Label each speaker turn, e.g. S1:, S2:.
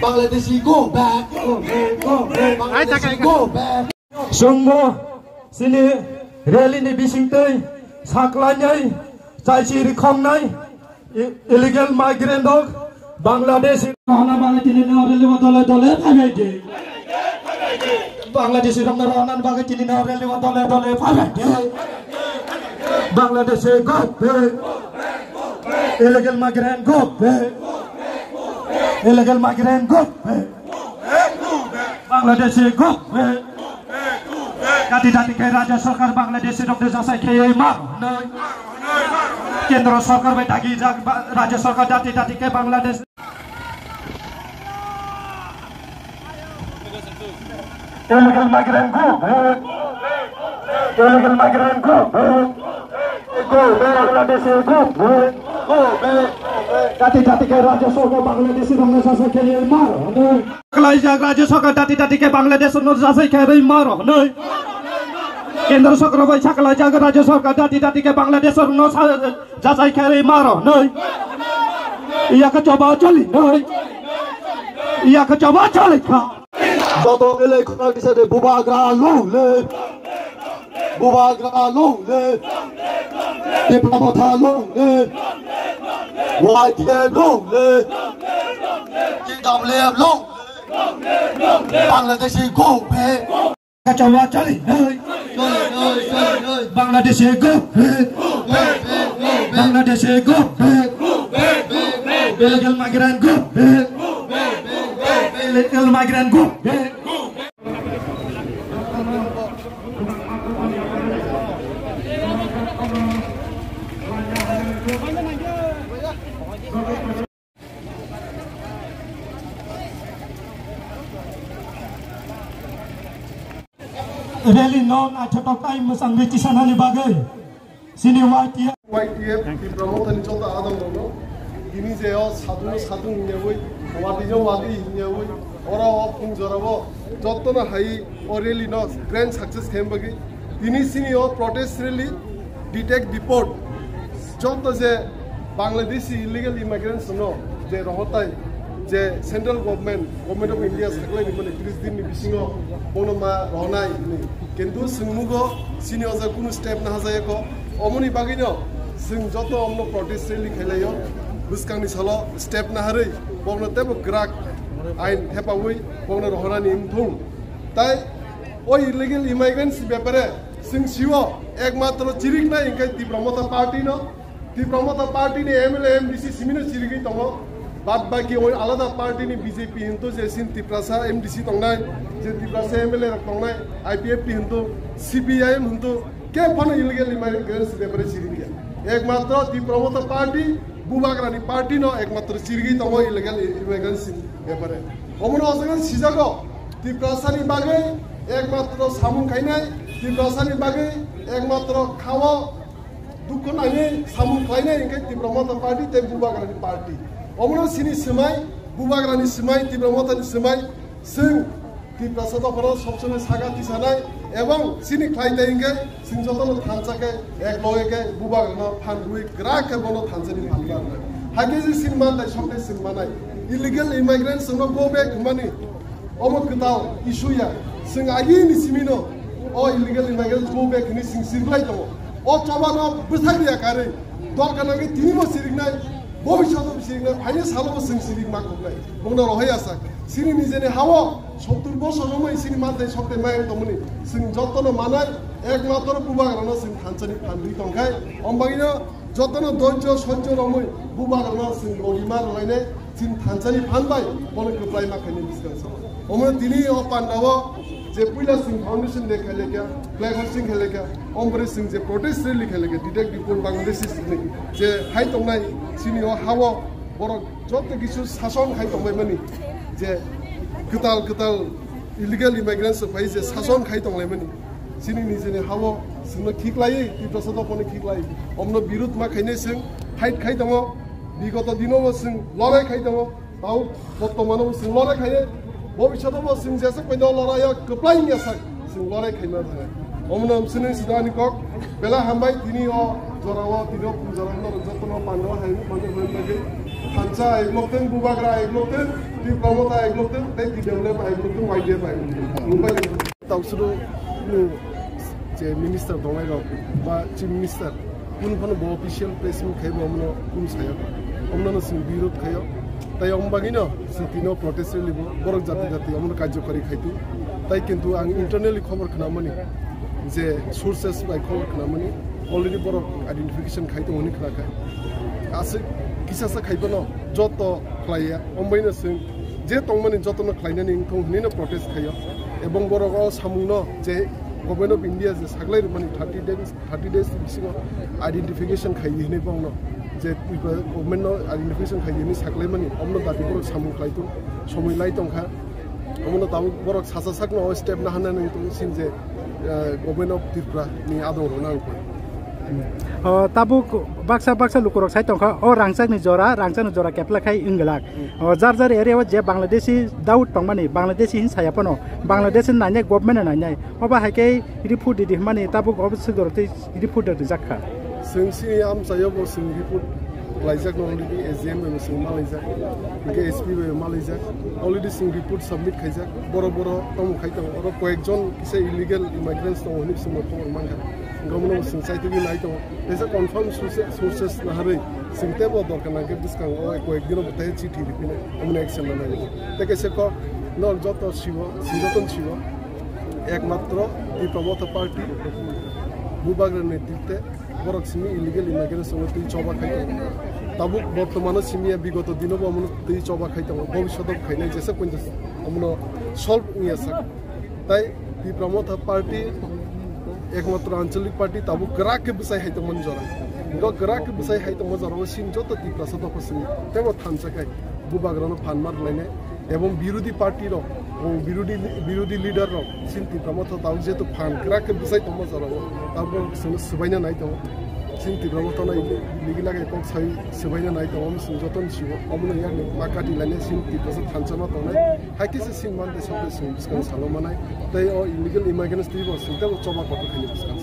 S1: Bangladeshi go back. Bangladeshi go back.
S2: Sungguh sini rally ni bisingtei saklanyai caci rikhongnai illegal migrant dog Bangladesh hana bangai tini na rally dole dole phagai Bangladesh ramna ranan bangai tini na rally dole dole phagai Bangladesh go back illegal migrant go back illegal migrant go back Bangladesh go back Dati-dati ke Raja Sarkar Bangladesh Dr. Jasai ke Mar Kendra Sarkar bai dagi Raja Sarkar dati-dati ke Bangladesh illegal migrant go illegal migrant go Bangladesh go dati-dati ke Raja Sarkar Bangladesh Dr. Jasai ke Mar Raja Sarkar dati-dati ke Bangladesh Dr. Jasai ke Mar Kendra Sarkar bai saklai jaga Raja Sarkar dati-dati ke Bangladesh no jasai kare maro noi iya ka coba chali noi iya ka coba chali ka joto ele khona kise de bubagra lole diplomata lole YTN lole KWM lole Bangladeshi go back ka coba chali noi Bangladesh go Bangladesh go illegal migrant go illegal migrant go Rally non achatai masangri chisana ni bagai sini YTF
S3: di promoter ni chota adam no ini jeo satu nyewoi wadi jo wadi nyewoi ora opung jorabo jotona hai orally no grand success thembagi ini sini o protest rally detect deport jotto je Bangladeshi illegal immigrants no je rohotai je central government of India saklai ni mane 30 din ni bisingo bono ma rohnai ni kintu singmugo sini oja kunu step na hajaye ko omoni bagino sing joto omno protest rally khelayo buskangni salo step na harai bogno tebo grak ain hepawui bogno rohnani imthung tai oi illegal immigrants byapare sing siwo ekmatro chirik na inkai ti promoter party ni MLA MDC simino chirigi tongo बाद बाकी ओइ आलादा party नि BJP हिंदू जेसिन Tiprasa MDC तंगनाय जे Tiprasa MLA तंगनाय आईपीएफ हिंदू सीपीआईएम हिंदू के फन इलीगल इमिग्रेंट्स पेपर सिरिगिया एकमात्र ति प्रमोटर पार्टी बुबाग्रानी पार्टी नो एकमात्र सिरिगि तंगो इलीगल इमिग्रेंट्स पेपर ओमनो असगन सिजागो तिप्रासानि बागै एकमात्र सामुं खायनाय तिप्रासानि बागै एकमात्र खावा दुख नायै सामुं खायनाय इंके ति प्रमोटर पार्टी ते बुबाग्रानी party Omno sini semai, bubagrani semai, tibromotani semai, sing tibrasado poro sobsone sagati sanai, ebang sini klai deinge, sing jotono thansake, ek loge bubagrano phandui grak bono thansani phandar. Hagezi sin mandai shokte sin manai. Illegal immigrants no go back money. Omo kitao issue ya. Sing agi ni simino. O illegal immigrants go back ni sing sirlai to. O chobano busagriya kare. Dorkana ge tinimo sirignai. ভবিষ্যতে সিরিগনা ফাইনে সালবো সিং সিরিগ মাকলাই বংনা রহাই আসা সিনি নিজেনে হাওয়া 70 বছর সময় সিনি মানতে সকতে মায়ের তমনি সিং যতন মানাই একমাত্র বুবাগ্রানো সিং থানচানি ফান্দি তংখাই অম্বাগিনো যতন ধৈর্য সহ্য রমই বুবাগ্রানো সিং গরিমার লাইনে সিং থানচানি ফানবাই বলে কপ্লাই মাখাইনি বিস্কাস ওমে তিনি ও পান্ডাব যে পুইলা সিং ফাউন্ডেশন দে খেলেকা ফ্ল্যাগ হোস্টিং খেলেকা অম্বরে সিং যে প্রোটেস্ট রেলি খেলেকা ডিটেক্ট ডিপোল বাংলাদেশি যে হাই তংনাই সিনি ও হাওয়া বড় যত কিছু শাসন খাই তংবাইমানি যে গতাল ইলিগাল ইমিগ্রেন্টস ফাই যে শাসন খাই তংলাইমানি সিনি নিজেনে হাওয়া সিংনো ঠিকলাই তিপ্রাসাদ পনে ঠিকলাই অমনো বিরোধ মা খাইনে সিং ফাইট খাই দङ বিগত দিনও সিং লড়াই খাই দङ তাও বর্তমানও সিং লড়াই খাইয়ে ভবিষ্যতেও সিং যেসে কইনো লড়াইয়া কপ্লাই নিয়াসাক সিং লড়াই খাইমা থাকে অমনো সিনি সিদানি কক বেলা হামবাই তিনি ও জরাও তিনো জরানো যতন পান্ডা হাই পান্ডা হই লাগে Hansa Aiglokten, Bubagra Aiglokten, the Pramota Aiglokten, take the develop Aiglokten, my dear Mumbai. Tausuru Minister Domago, Chief Minister, Kunfan official placement Kabo, Kun Sayo, Omnus in Bureau Kayo, Tayombagino, Sintino protested Borok Jati, Omno Kajokari Kaitu, taken to an internally cover Knamani, the sources by cover Knamani, already Borok identification Kaito Unikraka. As Kisasa Kaitono, Joto Klaya, Ombaina Sing, Jetongman in Jotono Klaining, Nina protest Kayo, Ebong Borok, Samuno, J. Government of India is Haglai money 30 days identification Kaini Bono. Government identification Kaini Haglai Omno that people Samu Kaito, Somi Laitonka, Omno Borok Sasak no step Nahana since the government of Tipra, ni Ado Ronaldo.
S1: Tabuk baksa lukurok sai tongkha o rangsak ni jora kepla khai inglak jar area wa je Bangladeshi daud tongmani Bangladeshi hin saya pano Bangladesh nanya government nanya oba haike report di mani tabuk obse dorte report de jakha
S3: singsi am sayo bo sing report laizak no already SDM be sing malaysia ke SP be malaysia already sing report submit khaijak boro tom khaitong oro koekjon kise illegal immigrants to oni sing mo manga Government society भी नहीं तो ऐसा confirm sources ना हरे सिंगते बहुत दरकार ना कि जिसका वो एक दिन बताए चिट्ठी लिखी ना हमने एक्शन लेना है तो कैसे को नॉट जो तो शिवा एक मात्र ये प्रमोटर पार्टी बुबागर नेतृत्व बरक सिमी इलीगल इमिग्रेशन संग ती चौबा खाई तब वर्तमान सिमी विगत दिनों को हमने ती चौबा खाई तो भविष्य तो खाई नहीं जैसे कुछ हमने सॉल्व नहीं है ताई ये प्रमोटर पार्टी एकमात्र आंचलिक पार्टी तब ग्राहक के विषय है तो मंजूरा ग्राहक के विषय है तो मजरा सिंह जो तो तीव्र सदा पसंद तब थान सके बुबाग्रानो फानमार लेने एवं विरोधी पार्टी रो विरोधी लीडर रो सिंह तीव्र मत तब जे तो फान ग्राहक के विषय तो मजरा तब सुबह नहीं तो सिंह तीव्र मत नहीं लिखी लगे तो सही सुबह नहीं तो हम सिंह जो तो शिव हमने यार माकाटी लेने सिंह तीव्र से थान समा तो नहीं है किसी सिंह मान दे सब सिंह जिसका सालों मनाए तो ये इलीगल इमिग्रेशन तीव्र सिंह तब चौबा करते हैं जिसका